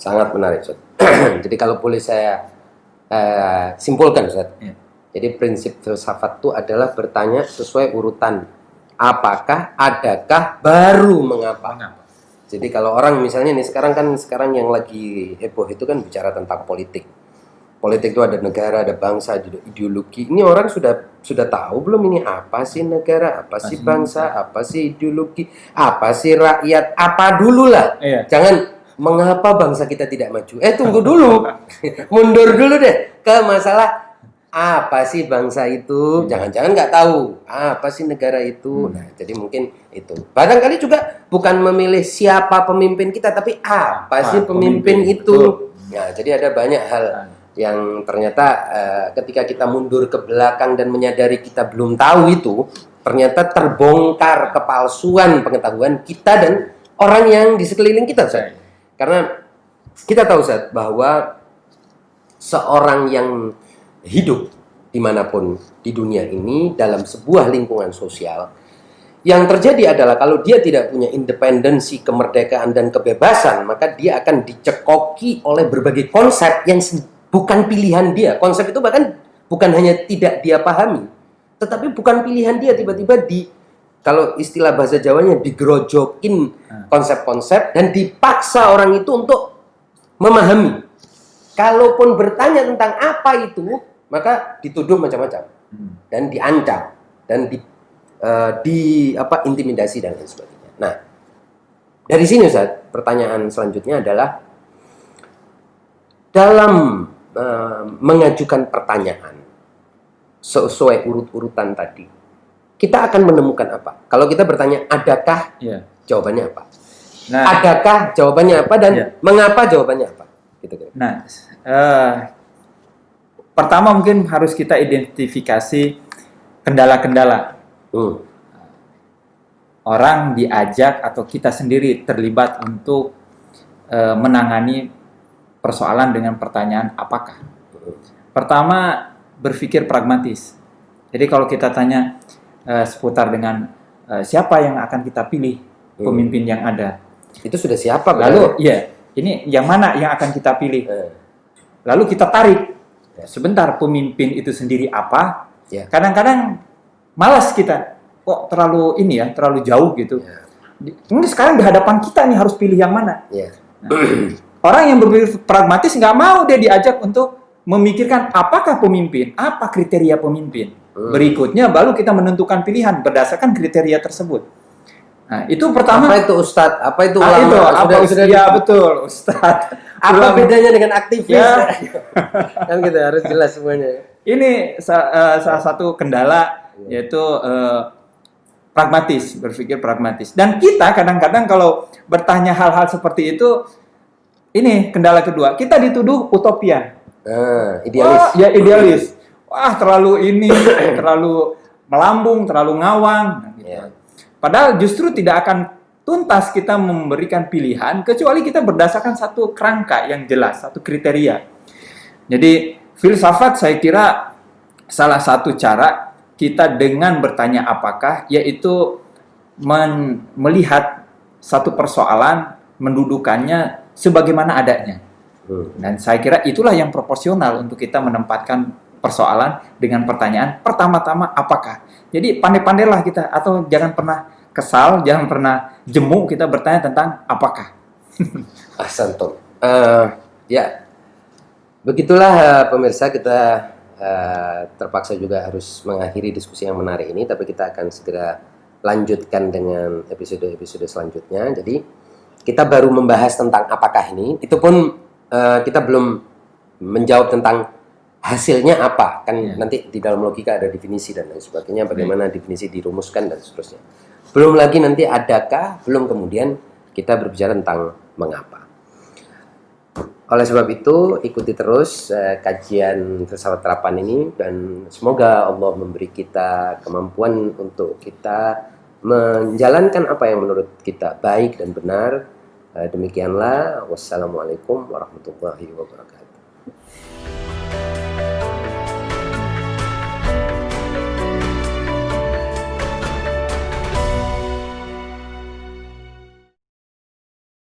Sangat menarik, Ustaz. Jadi kalau boleh saya simpulkan, Ustaz. Ya. Jadi prinsip filsafat itu adalah bertanya sesuai urutan. Apakah, adakah, baru mengapa. Jadi kalau orang misalnya nih sekarang yang lagi heboh itu kan bicara tentang politik. Politik itu ada negara, ada bangsa, ada ideologi. Ini orang sudah tahu belum ini apa sih negara, apa sih bangsa, apa sih ideologi, apa sih rakyat, apa dulu lah. Iya. Jangan mengapa bangsa kita tidak maju. Tunggu dulu. Mundur dulu deh ke masalah apa sih bangsa itu. Jangan-jangan nggak tahu apa sih negara itu. Nah, jadi mungkin itu. Barangkali juga bukan memilih siapa pemimpin kita, tapi apa sih pemimpin itu. Nah, jadi ada banyak hal yang ternyata ketika kita mundur ke belakang dan menyadari kita belum tahu itu, ternyata terbongkar kepalsuan pengetahuan kita dan orang yang di sekeliling kita, Ustaz. Karena kita tahu, Ustaz, bahwa seorang yang hidup dimanapun di dunia ini dalam sebuah lingkungan sosial, yang terjadi adalah kalau dia tidak punya independensi, kemerdekaan dan kebebasan, maka dia akan dicekoki oleh berbagai konsep yang bukan pilihan dia. Konsep itu bahkan bukan hanya tidak dia pahami, tetapi bukan pilihan dia. Tiba-tiba kalau istilah bahasa Jawanya digerojokin konsep-konsep dan dipaksa orang itu untuk memahami. Kalaupun bertanya tentang apa itu, maka dituduh macam-macam dan diancam dan intimidasi dan lain sebagainya. Nah, dari sini Ustaz, pertanyaan selanjutnya adalah dalam mengajukan pertanyaan sesuai urut-urutan tadi, kita akan menemukan apa? Kalau kita bertanya adakah, jawabannya apa? Nah, adakah jawabannya apa dan mengapa jawabannya apa? Gitu. Nah, pertama mungkin harus kita identifikasi kendala-kendala. Orang diajak atau kita sendiri terlibat untuk menangani persoalan dengan pertanyaan apakah. Pertama, berpikir pragmatis. Jadi kalau kita tanya seputar dengan siapa yang akan kita pilih pemimpin yang ada, itu sudah siapa? Lalu ini yang mana yang akan kita pilih? Lalu kita tarik sebentar, pemimpin itu sendiri apa? Kadang-kadang malas kita, kok terlalu terlalu jauh gitu. Ini sekarang di hadapan kita nih harus pilih yang mana? Nah, orang yang berpikir pragmatis nggak mau dia diajak untuk memikirkan apakah pemimpin, apa kriteria pemimpin. Berikutnya baru kita menentukan pilihan berdasarkan kriteria tersebut. Nah, itu pertama. Apa itu Ustadz? Apa itu ulama? Betul, Ustadz. Apa bedanya dengan aktivis? Kan gitu, harus jelas semuanya. Ini salah satu kendala, yaitu pragmatis, berpikir pragmatis. Dan kita kadang-kadang kalau bertanya hal-hal seperti itu, ini kendala kedua, kita dituduh utopian. Idealis. Idealis. Wah, terlalu melambung, terlalu ngawang. Gitu. Padahal justru tidak akan tuntas kita memberikan pilihan kecuali kita berdasarkan satu kerangka yang jelas, satu kriteria. Jadi filsafat saya kira salah satu cara kita dengan bertanya apakah, yaitu melihat satu persoalan, mendudukannya sebagaimana adanya. Dan saya kira itulah yang proporsional untuk kita menempatkan persoalan dengan pertanyaan pertama-tama apakah. Jadi pandai-pandailah kita, atau jangan pernah kesal, jangan pernah jemu kita bertanya tentang apakah. Ahsantum. Ya, begitulah pemirsa, kita terpaksa juga harus mengakhiri diskusi yang menarik ini, tapi kita akan segera lanjutkan dengan episode-episode selanjutnya. Jadi kita baru membahas tentang apakah ini, itu pun kita belum menjawab tentang hasilnya apa, kan nanti di dalam logika ada definisi dan lain sebagainya, bagaimana definisi dirumuskan dan seterusnya. Belum lagi nanti adakah, belum kemudian kita berbicara tentang mengapa. Oleh sebab itu, ikuti terus kajian filsafat terapan ini, dan semoga Allah memberi kita kemampuan untuk kita menjalankan apa yang menurut kita baik dan benar. Demikianlah, wassalamualaikum warahmatullahi wabarakatuh.